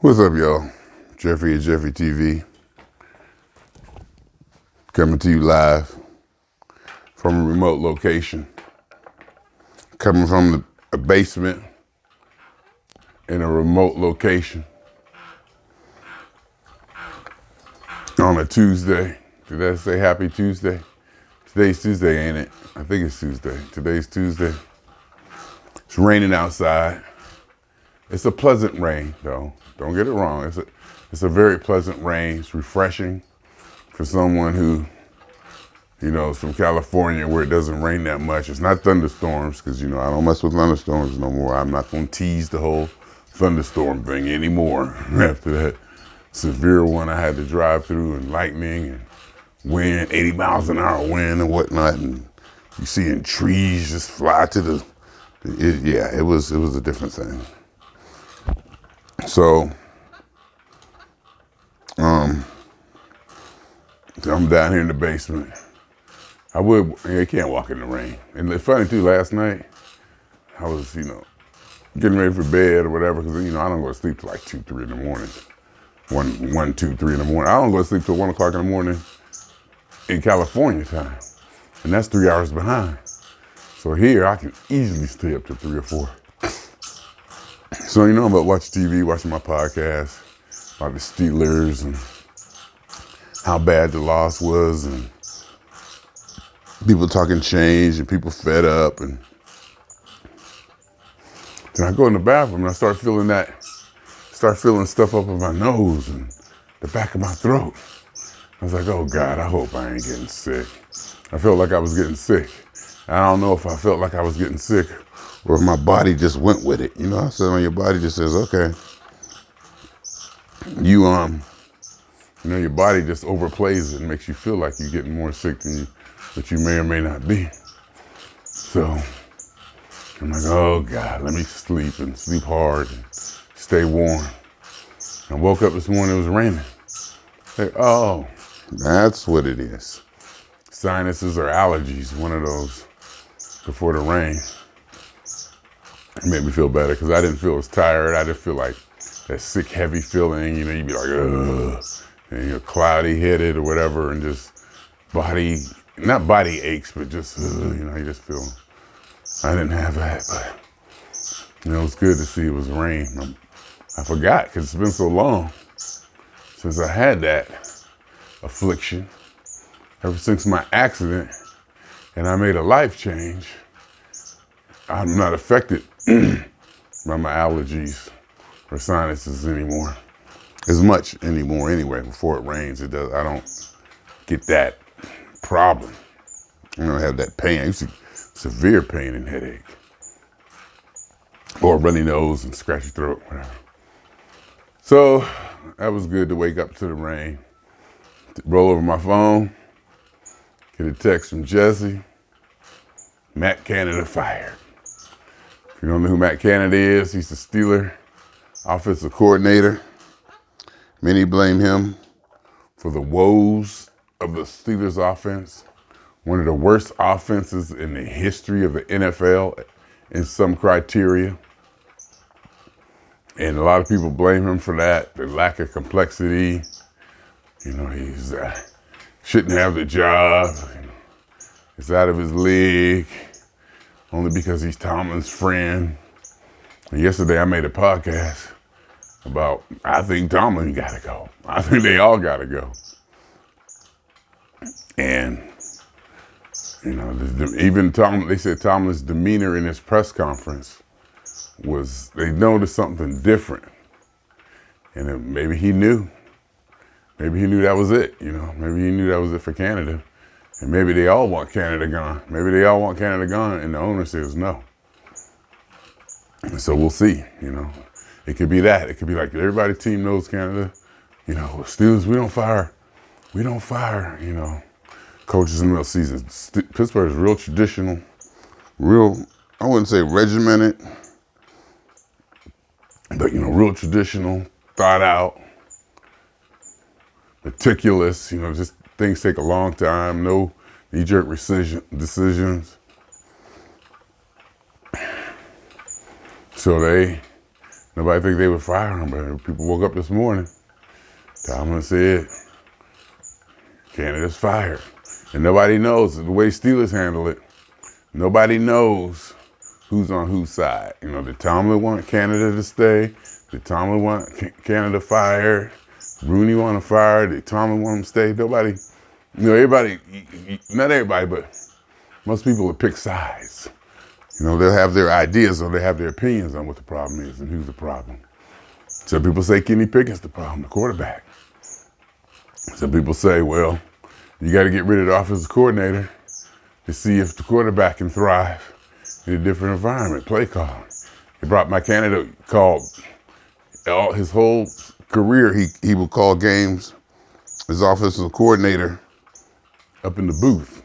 What's up, y'all? Jeffery at Jeffery TV, coming to you live from a remote location, coming from a basement in a remote location on a Tuesday. Did I say happy Tuesday? Today's Tuesday, ain't it? I think it's Tuesday. Today's Tuesday. It's raining outside. It's a pleasant rain, though. Don't get it wrong. It's a very pleasant rain. It's refreshing for someone who, is from California where it doesn't rain that much. It's not thunderstorms because, I don't mess with thunderstorms no more. I'm not going to tease the whole thunderstorm thing anymore after that severe one I had to drive through, and lightning and wind, 80 miles an hour wind and whatnot. And you seeing trees just fly to it was a different thing. So, I'm down here in the basement. I can't walk in the rain. And it's funny too, last night, I was, getting ready for bed or whatever, because, I don't go to sleep till like 2, 3 in the morning. 1, 2, 3 in the morning. I don't go to sleep till 1 o'clock in the morning in California time. And that's 3 hours behind. So here, I can easily stay up to 3 or 4. So, I'm about watching TV, watching my podcast about the Steelers and how bad the loss was, and people talking change and people fed up. And then I go in the bathroom and I start feeling stuff up in my nose and the back of my throat. I was like, oh God, I hope I ain't getting sick. I felt like I was getting sick. I don't know if I felt like I was getting sick or if my body just went with it. I said, when your body just says, okay, your body just overplays it and makes you feel like you're getting more sick but you may or may not be. So I'm like, oh God, let me sleep and sleep hard and stay warm. I woke up this morning, it was raining. Like, oh, that's what it is. Sinuses or allergies, one of those before the rain. It made me feel better because I didn't feel as tired. I just feel like that sick, heavy feeling, you'd be like, ugh, and you're cloudy headed or whatever, and just not body aches, but just, you just feel, I didn't have that, but, it was good to see it was rain. I forgot because it's been so long since I had that affliction, ever since my accident, and I made a life change. I'm not affected by my allergies or sinuses anymore, as much anymore anyway. Before it rains, I don't get that problem. I don't have that pain. I used to severe pain and headache, or runny nose and scratchy throat, whatever. So that was good to wake up to the rain, roll over my phone, get a text from Jesse, Matt Canada fired. If you don't know who Matt Canada is, he's the Steeler offensive coordinator. Many blame him for the woes of the Steelers offense. One of the worst offenses in the history of the NFL in some criteria. And a lot of people blame him for that, the lack of complexity. He's shouldn't have the job. He's out of his league only because he's Tomlin's friend. And yesterday I made a podcast about, I think Tomlin got to go. I think they all got to go. And, even they said Tomlin's demeanor in his press conference they noticed something different. And maybe he knew. Maybe he knew that was it, Maybe he knew that was it for Canada. And maybe they all want Canada gone. Maybe they all want Canada gone, and the owner says no. And so we'll see, It could be that. It could be like everybody team knows Canada. Steelers, we don't fire, coaches in the middle season. Pittsburgh is real traditional, I wouldn't say regimented, but, real traditional, thought out, meticulous, just things take a long time, no knee-jerk decisions. So Nobody think they would fire him, but people woke up this morning. Tomlin said, Canada's fired. And nobody knows the way Steelers handle it. Nobody knows who's on whose side. You know, did Tomlin want Canada to stay? Did Tomlin want Canada fired? Rooney want to fire? Did Tomlin want him to stay? Nobody, you know, everybody, not everybody, but most people will pick sides. You know, they'll have their ideas or they have their opinions on what the problem is and who's the problem. Some people say Kenny Pickett's the problem, the quarterback. Some people say, well, you got to get rid of the offensive coordinator to see if the quarterback can thrive in a different environment, play call. He brought my candidate called his whole career. He would call games, his offensive coordinator, up in the booth,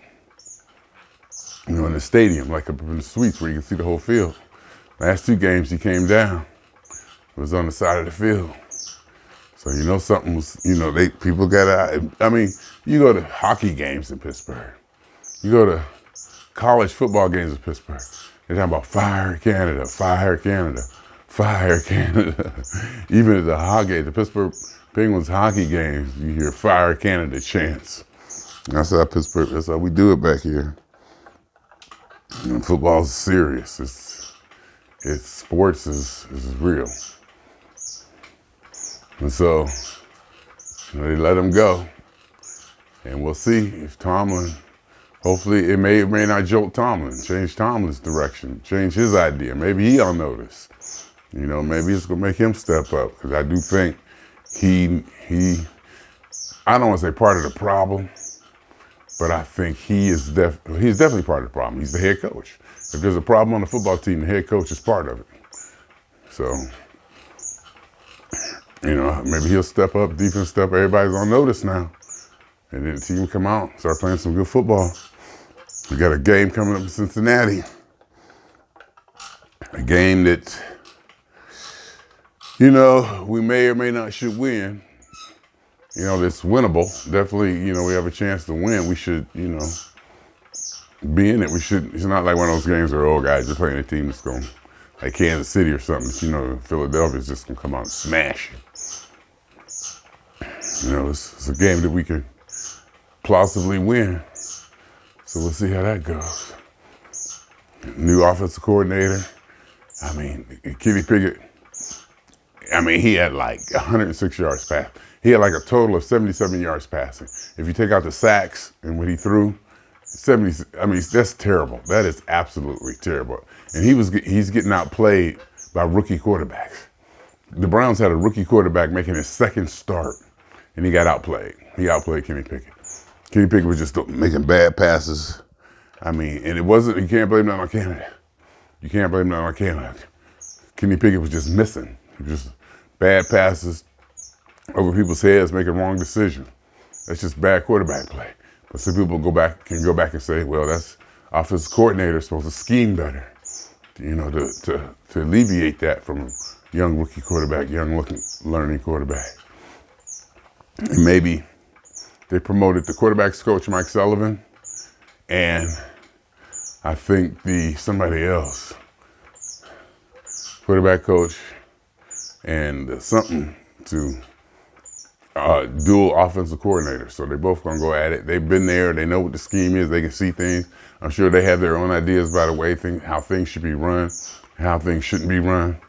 you know, in the stadium, like up in the suites where you can see the whole field. Last 2 games he came down, it was on the side of the field. So you know something was, you know, people got out. I mean, you go to hockey games in Pittsburgh. You go to college football games in Pittsburgh. They're talking about fire Canada, fire Canada, fire Canada. Even at the Pittsburgh Penguins hockey games, you hear fire Canada chants. That's how we do it back here. You know, football's serious. It's sports is real. And so, you know, they let him go. And we'll see if Tomlin, hopefully it may or may not jolt Tomlin, change Tomlin's direction, change his idea. Maybe he'll notice. You know, maybe it's going to make him step up. Because I do think I don't want to say part of the problem, but I think he's definitely part of the problem. He's the head coach. If there's a problem on the football team, the head coach is part of it. So, you know, maybe he'll step up, defense step up. Everybody's on notice now. And then the team come out, start playing some good football. We got a game coming up in Cincinnati. A game that, you know, we may or may not should win. You know, it's winnable. Definitely, you know, we have a chance to win. We should, you know, be in it. It's not like one of those games where, oh, guys, you're playing a team that's going, like Kansas City or something. You know, Philadelphia's just going to come out and smash you. You know, it's a game that we can plausibly win. So we'll see how that goes. New offensive coordinator. I mean, Kenny Pickett, I mean, he had like 106 yards passing. He had like a total of 77 yards passing. If you take out the sacks and what he threw, 70, I mean, that's terrible. That is absolutely terrible. And he's getting outplayed by rookie quarterbacks. The Browns had a rookie quarterback making his second start, and he got outplayed. He outplayed Kenny Pickett. Kenny Pickett was just making bad passes. I mean, and it wasn't, you can't blame that on Canada. You can't blame that on Canada. Kenny Pickett was just missing. Just bad passes over people's heads, making wrong decisions. That's just bad quarterback play. But some people can go back and say, well, that's offensive coordinator supposed to scheme better, you know, to alleviate that from a young rookie quarterback, young learning quarterback. And maybe they promoted the quarterback's coach, Mike Sullivan, and I think somebody else, quarterback coach, and something to dual offensive coordinator. So they're both going to go at it. They've been there. They know what the scheme is. They can see things. I'm sure they have their own ideas by the way, how things should be run, how things shouldn't be run.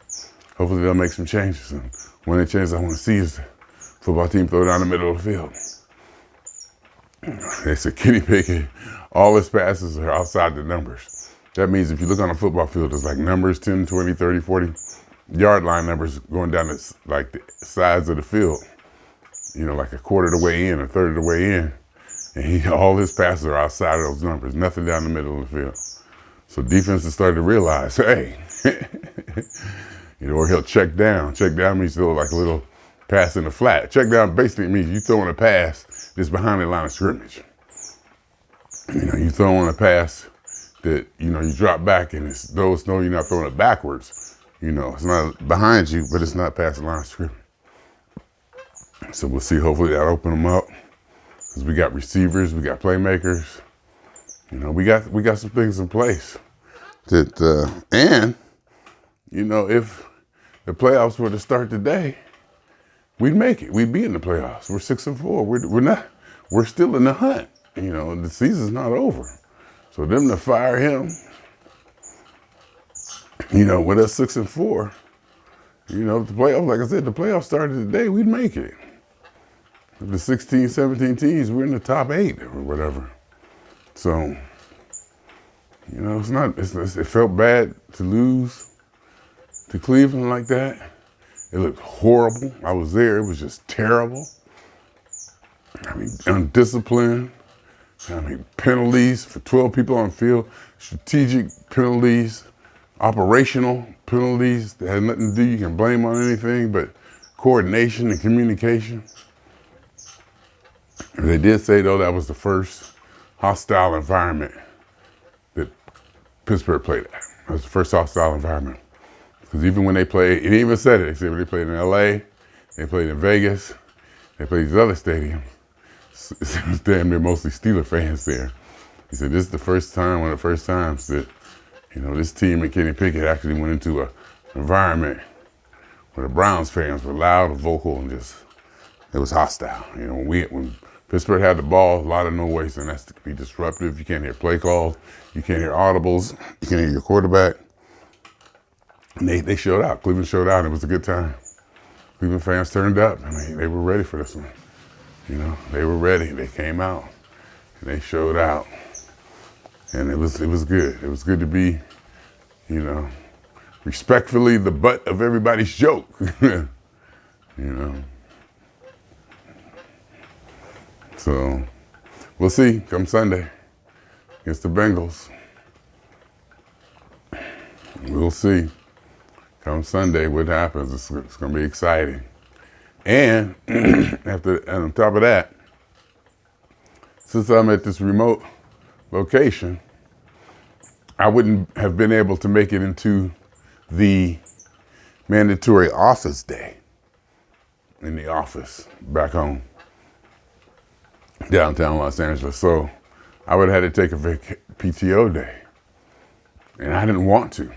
Hopefully they'll make some changes. And one of the changes I want to see is the football team throw down the middle of the field. They said Kenny Pickett, all his passes are outside the numbers. That means if you look on a football field, it's like numbers 10, 20, 30, 40 yard line numbers going down the sides of the field. You know, like a quarter of the way in, a third of the way in. And all his passes are outside of those numbers, nothing down the middle of the field. So defenses started to realize, hey, you know, or he'll check down. Check down means throw like a little pass in the flat. Check down basically means you throwing a pass that's behind the line of scrimmage. You know, you throwing a pass that, you know, you drop back and those know you're not throwing it backwards. You know, it's not behind you, but it's not past the line of scrimmage. So we'll see. Hopefully that'll open them up. Because we got receivers, we got playmakers. You know, we got some things in place. And, you know, if the playoffs were to start today, we'd make it. We'd be in the playoffs. We're 6-4. We're not. We're still in the hunt. You know, the season's not over. So them to fire him, you know, with us 6-4, you know, the playoffs, like I said, the playoffs started today, we'd make it. The 16, 17 teams, we're in the top 8 or whatever. So, you know, it felt bad to lose to Cleveland like that. It looked horrible. I was there, it was just terrible. I mean, undisciplined. I mean, penalties for 12 people on the field, strategic penalties, operational penalties that had nothing to do, you can blame on anything, but coordination and communication. And they did say, though, that was the first hostile environment that Pittsburgh played at. It was the first hostile environment. Because even when they played, it even said it, they said when they played in LA, they played in Vegas, they played these other stadiums. It was damn near mostly Steeler fans there. He said, this is the first time, one of the first times that, you know, this team and Kenny Pickett actually went into an environment where the Browns fans were loud and vocal and just, it was hostile. You know, when Pittsburgh had the ball, a lot of noise, and that's to be disruptive. You can't hear play calls, you can't hear audibles, you can't hear your quarterback. And they showed out. Cleveland showed out, and it was a good time. Cleveland fans turned up. I mean, they were ready for this one. You know, they were ready. They came out and they showed out, and it was good. It was good to be, you know, respectfully the butt of everybody's joke. You know. So we'll see come Sunday against the Bengals. We'll see come Sunday what happens. It's going to be exciting. And on top of that, since I'm at this remote location, I wouldn't have been able to make it into the mandatory office day in the office back home, downtown Los Angeles. So I would have had to take a PTO day, and I didn't want to.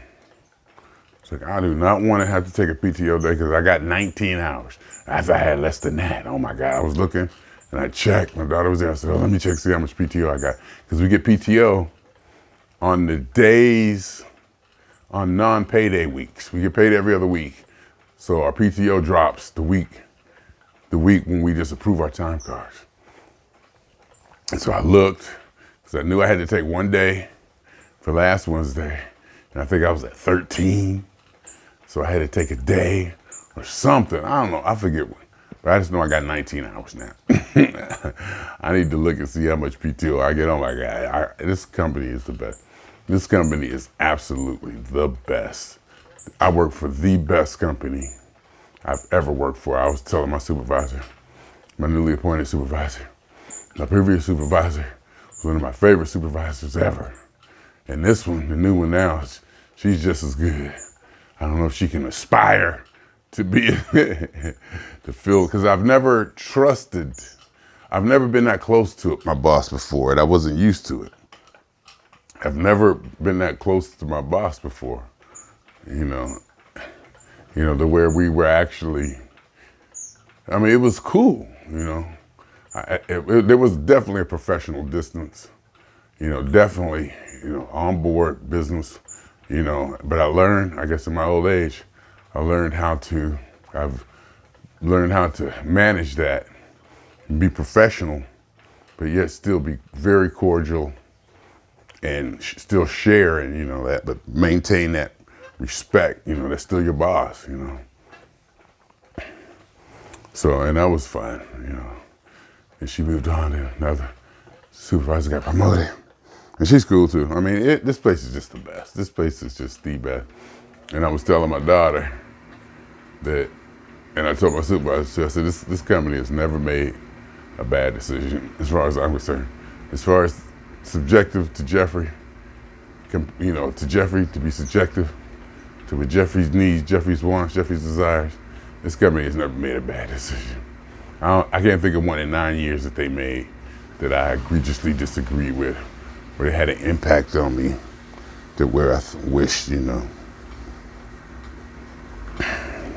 It's like, I do not want to have to take a PTO day because I got 19 hours. After I had less than that, oh my God, I was looking and I checked. My daughter was there. I said, oh, let me check, see how much PTO I got. Because we get PTO on the days, on non-payday weeks. We get paid every other week. So our PTO drops the week when we just approve our time cards. And so I looked, because I knew I had to take one day for last Wednesday. And I think I was at 13. So I had to take a day or something. I don't know. I forget what. But I just know I got 19 hours now. I need to look and see how much PTO I get. Oh my God. This company is the best. This company is absolutely the best. I work for the best company I've ever worked for. I was telling my supervisor, my newly appointed supervisor, my previous supervisor was one of my favorite supervisors ever. And this one, the new one now, she's just as good. I don't know if she can aspire to be, to feel, because I've never been that close to my boss before, and I wasn't used to it. I've never been that close to my boss before, you know, to where we were actually, I mean, it was cool, you know. There was definitely a professional distance, you know, definitely, you know, on board business, you know, but I learned, I guess in my old age, I've learned how to manage that and be professional, but yet still be very cordial and still share and, you know, that, but maintain that respect, you know, that's still your boss, you know. So, and that was fun, you know. And she moved on and another supervisor got promoted. And she's cool too. I mean, this place is just the best. This place is just the best. And I was telling my daughter that, and I told my supervisor too, I said, this company has never made a bad decision as far as I'm concerned. As far as subjective to Jeffery, you know, to Jeffery to be subjective to what Jeffrey's needs, Jeffrey's wants, Jeffrey's desires, this company has never made a bad decision. I can't think of one in 9 years that they made that I egregiously disagreed with, where it had an impact on me to where I wished, you know.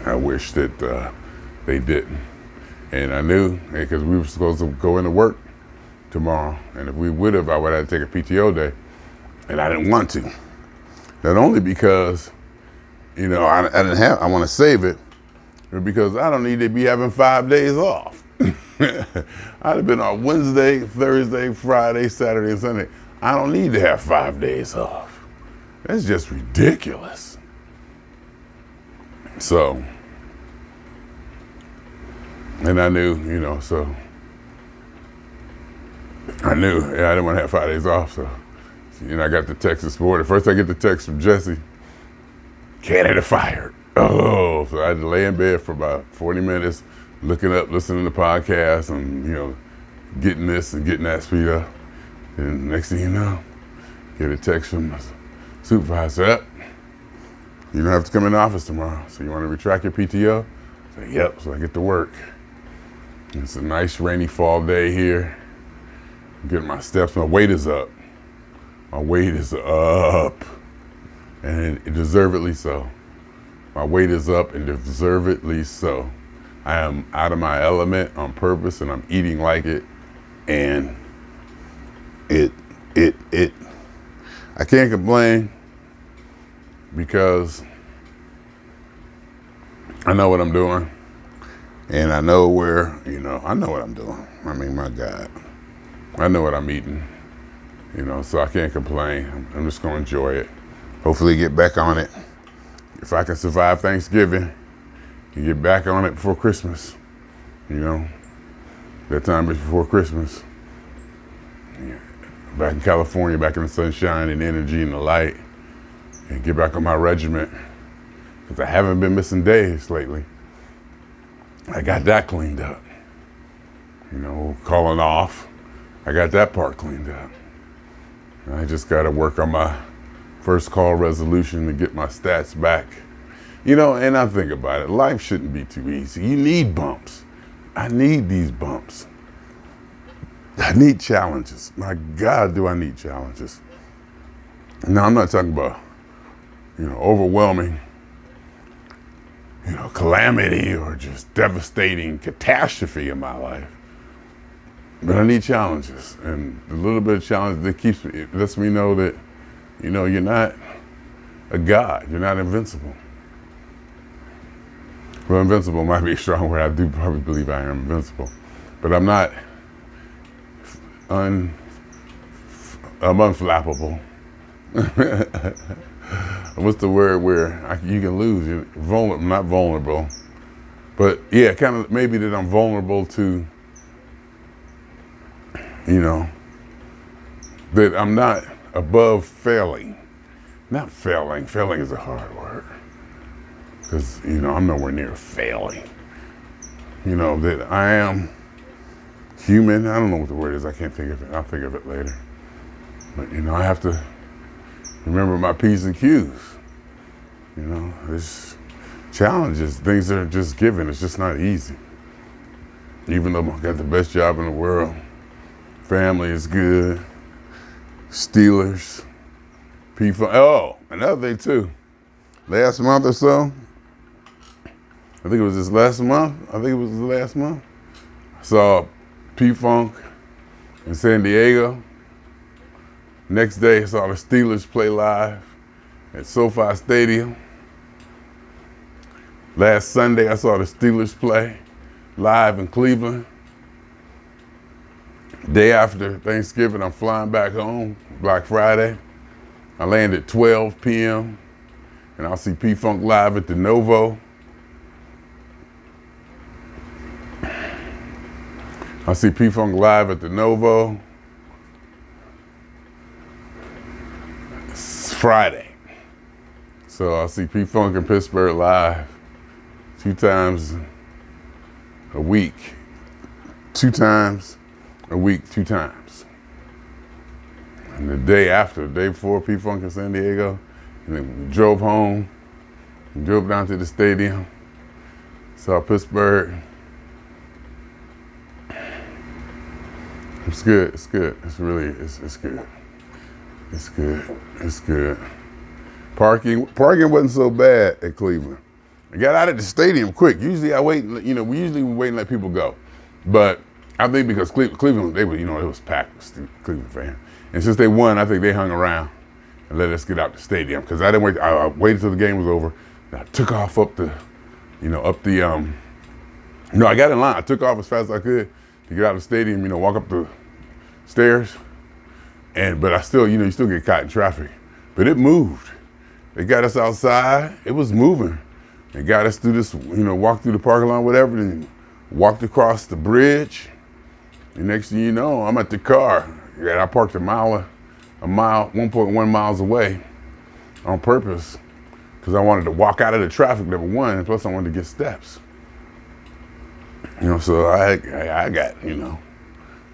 I wish that they didn't. And I knew, because we were supposed to go into work tomorrow, and if we would have, I would have to take a PTO day, and I didn't want to. Not only because, I didn't have, I want to save it, but because I don't need to be having 5 days off. I'd have been on Wednesday, Thursday, Friday, Saturday, and Sunday. I don't need to have 5 days off. That's just ridiculous. So, and I knew, so I knew, I didn't want to have 5 days off. So, I got the text this morning. First I get the text from Jesse, Canada fired. Oh, so I had to lay in bed for about 40 minutes, looking up, listening to podcasts, and, getting this and getting that speed up. And next thing you know, get a text from my supervisor, up. You don't have to come in the office tomorrow. So you want to retract your PTO? I say, yep, so I get to work. It's a nice rainy fall day here. I'm getting my steps, my weight is up. My weight is up, and deservedly so. My weight is up and deservedly so. I am out of my element on purpose, and I'm eating like it, and I can't complain because I know what I'm doing, and I know where, I know what I'm doing. I mean, my God, I know what I'm eating, so I can't complain. I'm just gonna enjoy it. Hopefully get back on it. If I can survive Thanksgiving, and get back on it before Christmas, that time before Christmas. Yeah. Back in California, back in the sunshine and energy and the light, and get back on my regimen, because I haven't been missing days lately. I got that cleaned up. Calling off, I got that part cleaned up. I just got to work on my first call resolution to get my stats back. And I think about it, life shouldn't be too easy. You need bumps. I need these bumps. I need challenges. My God, do I need challenges. Now, I'm not talking about, overwhelming, calamity or just devastating catastrophe in my life. But I need challenges. And the little bit of challenge that it lets me know that, you're not a God. You're not invincible. Well, invincible might be a strong word. I do probably believe I am invincible. But I'm not I'm unflappable. What's the word where you can lose? You're vulnerable, not vulnerable. But yeah, kind of maybe that I'm vulnerable to, that I'm not above failing. Not failing. Failing is a hard word. Because, I'm nowhere near failing. That I am human. I don't know what the word is. I can't think of it. I'll think of it later. But, I have to remember my P's and Q's. There's challenges. Things are just given. It's just not easy. Even though I got the best job in the world, family is good, Steelers, Oh, another thing too. Last month or so, I think it was this last month. I saw P-Funk in San Diego. Next day, I saw the Steelers play live at SoFi Stadium. Last Sunday, I saw the Steelers play live in Cleveland. Day after Thanksgiving, I'm flying back home, Black Friday. I land at 12 p.m. and I'll see P-Funk live at the Novo. I'll see P-Funk live at the Novo. It's Friday. So I'll see P-Funk in Pittsburgh live 2 times a week. 2 times a week, 2 times. And the day after, the day before P-Funk in San Diego, and then we drove home, we drove down to the stadium, saw Pittsburgh. It's good, it's good. It's good. It's good. Parking wasn't so bad at Cleveland. I got out of the stadium quick. Usually I wait, we usually wait and let people go. But I think because Cleveland, they were, it was packed with Cleveland fans. And since they won, I think they hung around and let us get out the stadium. Because I didn't wait, I waited till the game was over. And I took off up the, I got in line. I took off as fast as I could to get out of the stadium, walk up the stairs. But I still, you still get caught in traffic. But it moved. They got us outside. It was moving. They got us through this, walked through the parking lot, whatever, and walked across the bridge. And next thing you know, I'm at the car. Yeah, I parked a mile, 1.1 miles away on purpose because I wanted to walk out of the traffic, number one, and plus I wanted to get steps. So I got,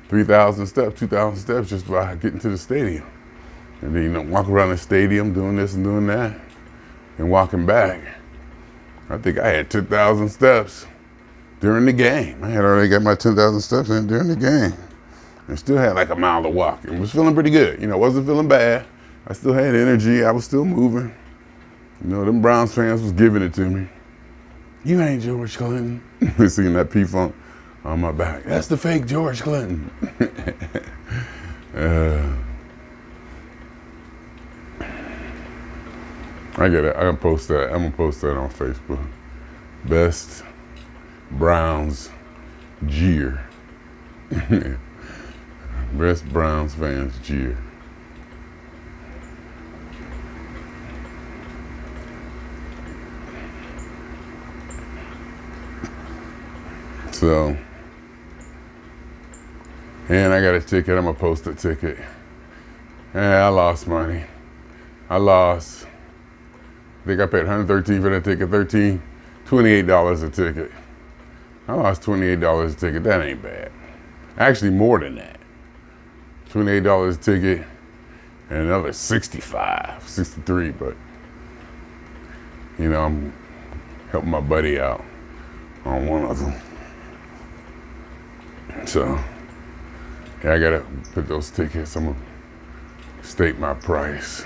3,000 steps, 2,000 steps just by getting to the stadium. And then, walk around the stadium doing this and doing that and walking back. I think I had 10,000 steps during the game. I had already got my 10,000 steps in during the game. And still had like a mile to walk. And was feeling pretty good. Wasn't feeling bad. I still had energy. I was still moving. Them Browns fans was giving it to me. You ain't George Clinton. Singing that P-Funk on my back. That's the fake George Clinton. I get it. I'm gonna post that. I'm gonna post that on Facebook. Best Browns jeer. Best Browns fans jeer. So, and I got a ticket. I'm gonna post a ticket. And I lost money. I think I paid $113 for that ticket, $28 a ticket. I lost $28 a ticket, that ain't bad. Actually more than that. $28 a ticket and another 63, but I'm helping my buddy out on one of them. So, yeah, I gotta put those tickets, I'm gonna state my price.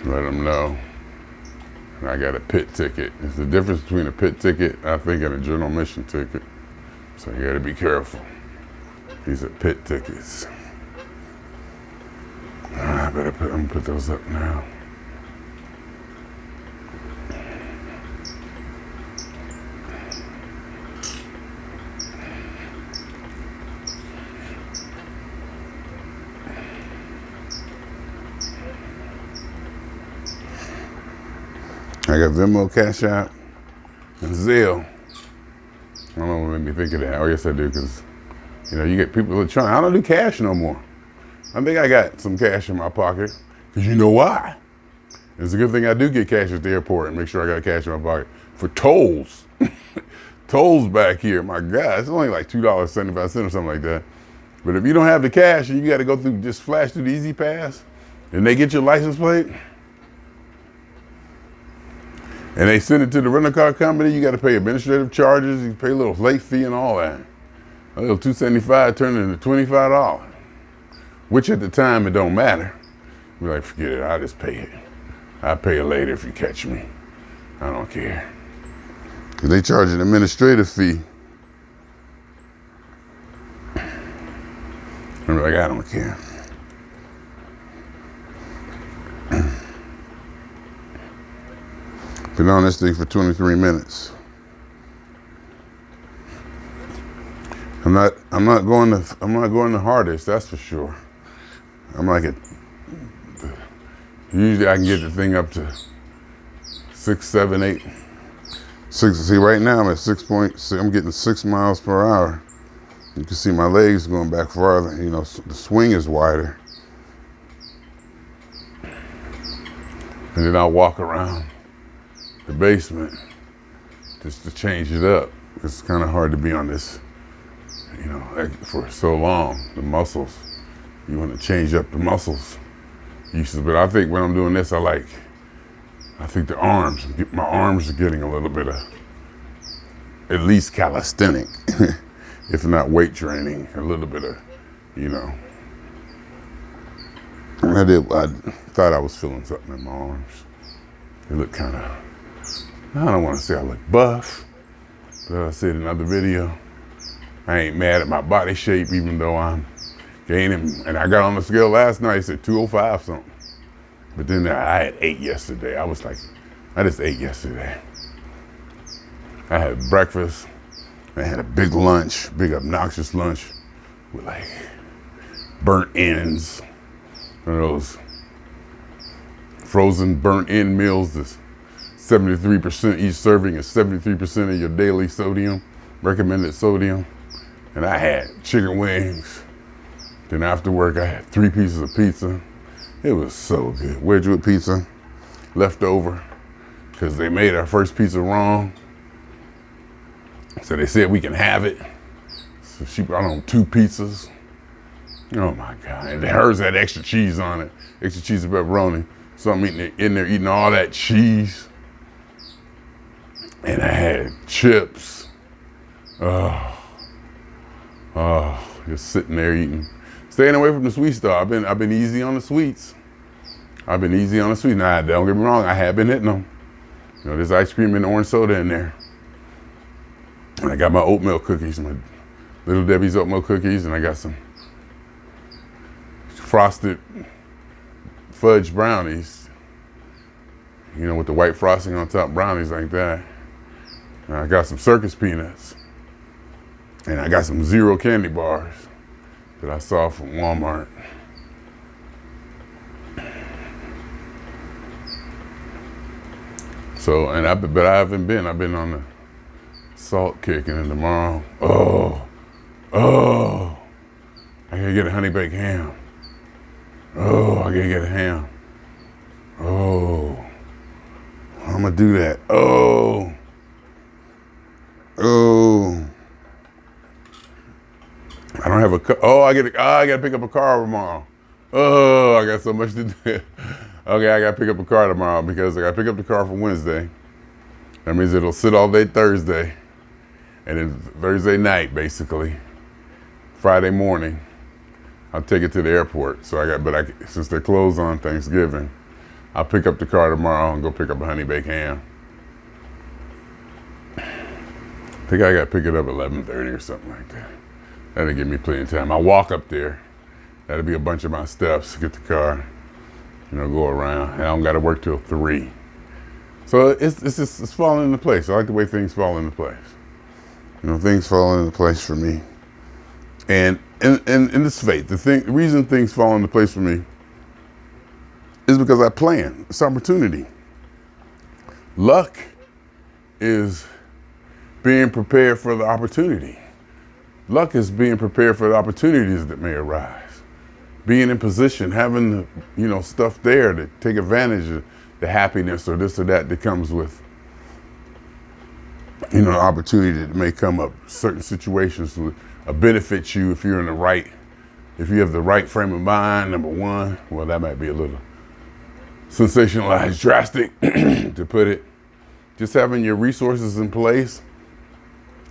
Let them know. I got a pit ticket. There's a difference between a pit ticket, I think, and a general admission ticket. So you gotta be careful. These are pit tickets. I'm gonna put those up now. I got Venmo, Cash App, and Zelle. I don't know what made me think of that. Oh, yes, I do, because, you get people electronic. I don't do cash no more. I think I got some cash in my pocket, because you know why? It's a good thing I do get cash at the airport and make sure I got cash in my pocket. For tolls. Tolls back here, my God, it's only like $2.75 or something like that. But if you don't have the cash and you got to go through, just flash through the Easy Pass, and they get your license plate, and they send it to the rental car company, you got to pay administrative charges, you pay a little late fee and all that. A little $2.75 turned into $25, which at the time it don't matter. We're like, forget it, I'll just pay it. I'll pay it later if you catch me. I don't care. Because they charge an administrative fee. I'm like, I don't care. Been on this thing for 23 minutes. I'm not going the hardest, that's for sure. I'm like usually I can get the thing up to 6, 7, 8. 6. See, right now I'm at 6.6. I'm getting 6 miles per hour. You can see my legs going back farther. The swing is wider. And then I'll walk around the basement just to change it up. It's kind of hard to be on this, for so long. The muscles, you want to change up the muscles uses. But I think when I'm doing this, I think the arms, my arms are getting a little bit of, at least calisthenic, if not weight training, a little bit of, I thought I was feeling something in my arms. It looked kind of, I don't want to say I look buff, but I said in another video, I ain't mad at my body shape, even though I'm gaining. And I got on the scale last night, it said 205 something. But then I had 8 yesterday. I was like, I just ate yesterday. I had breakfast. I had a big lunch, big obnoxious lunch with like burnt ends. One of those frozen burnt end meals that's 73%, each serving is 73% of your daily sodium, recommended sodium. And I had chicken wings. Then after work, I had 3 pieces of pizza. It was so good. Wedgewood pizza, left over, because they made our first pizza wrong. So they said we can have it. So she brought on 2 pizzas. Oh my God. And hers had extra cheese on it, extra cheese and pepperoni. So I'm in there eating all that cheese. And I had chips. Just sitting there eating. Staying away from the sweet stuff. I've been easy on the sweets. Now, don't get me wrong, I have been hitting them. You know, there's ice cream and orange soda in there. And I got my oatmeal cookies, my Little Debbie's oatmeal cookies, and I got some frosted fudge brownies. You know, with the white frosting on top, brownies like that. And I got some circus peanuts. And I got some zero candy bars that I saw from Walmart. So, but I haven't been. I've been on the salt kick, and then tomorrow, I gotta get a honey baked ham. I gotta get a ham. I'm gonna do that. I don't have a car. I gotta pick up a car tomorrow. I got so much to do. Okay, I gotta pick up a car tomorrow because I gotta pick up the car for Wednesday. That means it'll sit all day Thursday. And then Thursday night, basically, Friday morning, I'll take it to the airport. So since they're closed on Thanksgiving, I'll pick up the car tomorrow and go pick up a honey baked ham. I think I gotta pick it up at 11:30 or something like that. That'll give me plenty of time. I'll walk up there. That'll be a bunch of my steps, get the car, go around. And I don't gotta work till 3. So it's falling into place. I like the way things fall into place. Things fall into place for me. And in this faith, the reason things fall into place for me is because I plan. It's opportunity. Luck is being prepared for the opportunity. Luck is being prepared for the opportunities that may arise. Being in position, having the, stuff there to take advantage of the happiness or this or that comes with, opportunity that may come up. Certain situations will benefit you if you have the right frame of mind, number one. Well, that might be a little sensationalized, drastic to put it. Just having your resources in place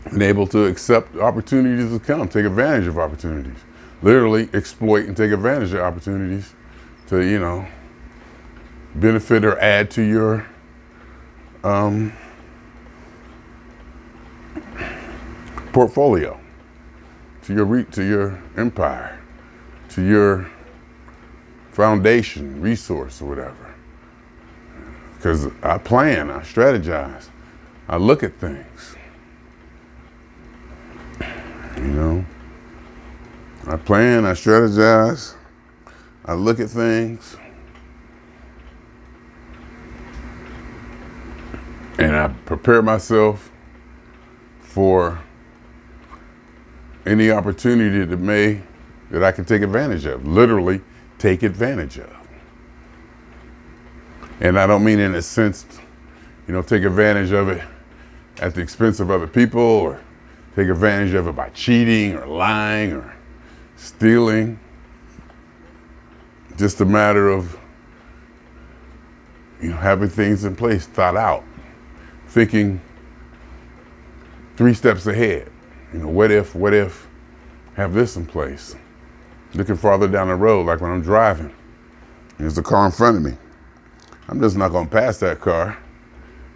and able to accept opportunities that come, take advantage of opportunities. Literally exploit and take advantage of opportunities to, benefit or add to your portfolio, to your empire, to your foundation, resource, or whatever. Because I plan, I strategize, I look at things. I plan, I strategize, I look at things, and I prepare myself for any opportunity that I can take advantage of, literally take advantage of. And I don't mean in a sense, take advantage of it at the expense of other people or take advantage of it by cheating or lying or stealing. Just a matter of, having things in place, thought out, thinking 3 steps ahead. What if have this in place? Looking farther down the road, like when I'm driving. There's a car in front of me. I'm just not gonna pass that car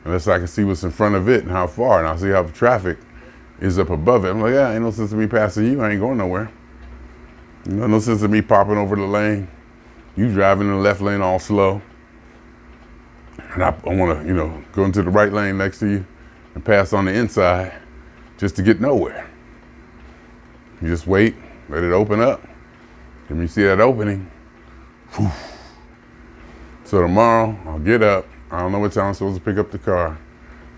unless I can see what's in front of it and how far, and I'll see how the traffic is up above it. I'm like, yeah, ain't no sense of me passing you. I ain't going nowhere. No sense of me popping over the lane. You driving in the left lane all slow. And I want to, go into the right lane next to you and pass on the inside just to get nowhere. You just wait, let it open up. And when you see that opening, whew. So tomorrow I'll get up. I don't know what time I'm supposed to pick up the car,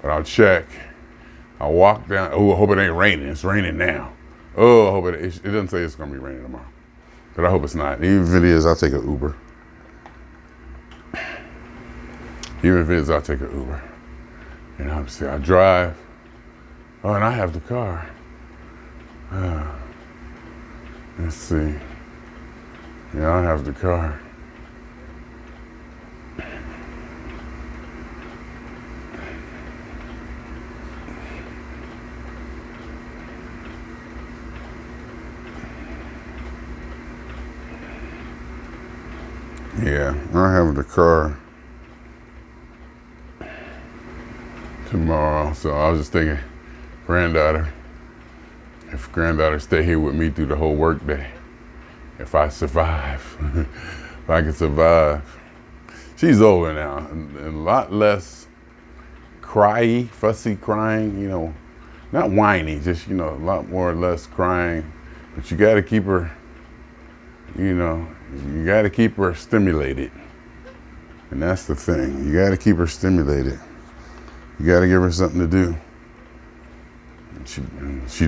but I'll check. I'll walk down. Oh, I hope it ain't raining. It's raining now. Oh, I hope it doesn't say it's going to be raining tomorrow. But I hope it's not. Even if it is, I'll take an Uber. Even if it is, I'll take an Uber. And obviously I drive. Oh, and I have the car. Let's see. Yeah, I have the car. Yeah, I have the car tomorrow. So I was just thinking, if granddaughter stay here with me through the whole work day, if I survive, if I can survive. She's older now, and a lot less fussy crying, not whiny, just, a lot more or less crying. But you gotta keep her, you gotta keep her stimulated. And that's the thing, you gotta keep her stimulated. You gotta give her something to do. She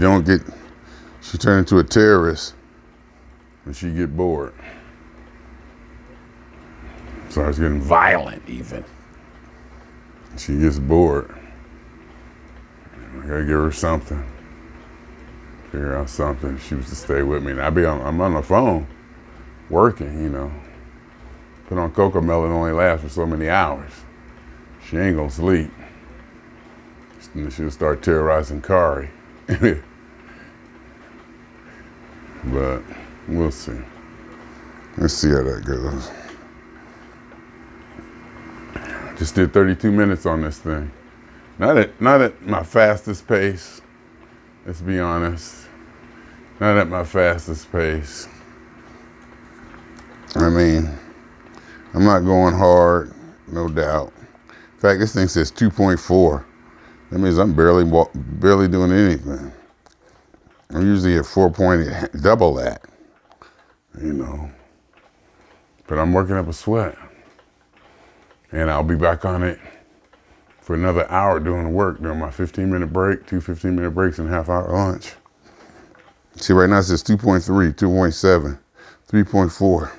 turn into a terrorist when she get bored. Starts getting violent even. She gets bored. I gotta give her something. Figure out something. If she was to stay with me. And I'm on the phone working, Put on Cocoa Melon only lasts for so many hours. She ain't gonna sleep. She'll start terrorizing Kari. But we'll see. Let's see how that goes. Just did 32 minutes on this thing. Not at my fastest pace. Let's be honest. Not at my fastest pace. I mean, I'm not going hard, no doubt. In fact, this thing says 2.4. That means I'm barely doing anything. I'm usually at 4.8, double that, But I'm working up a sweat. And I'll be back on it for another hour doing work, during my 15-minute break, 2 15-minute breaks and a half-hour lunch. See, right now it says 2.3, 2.7, 3.4.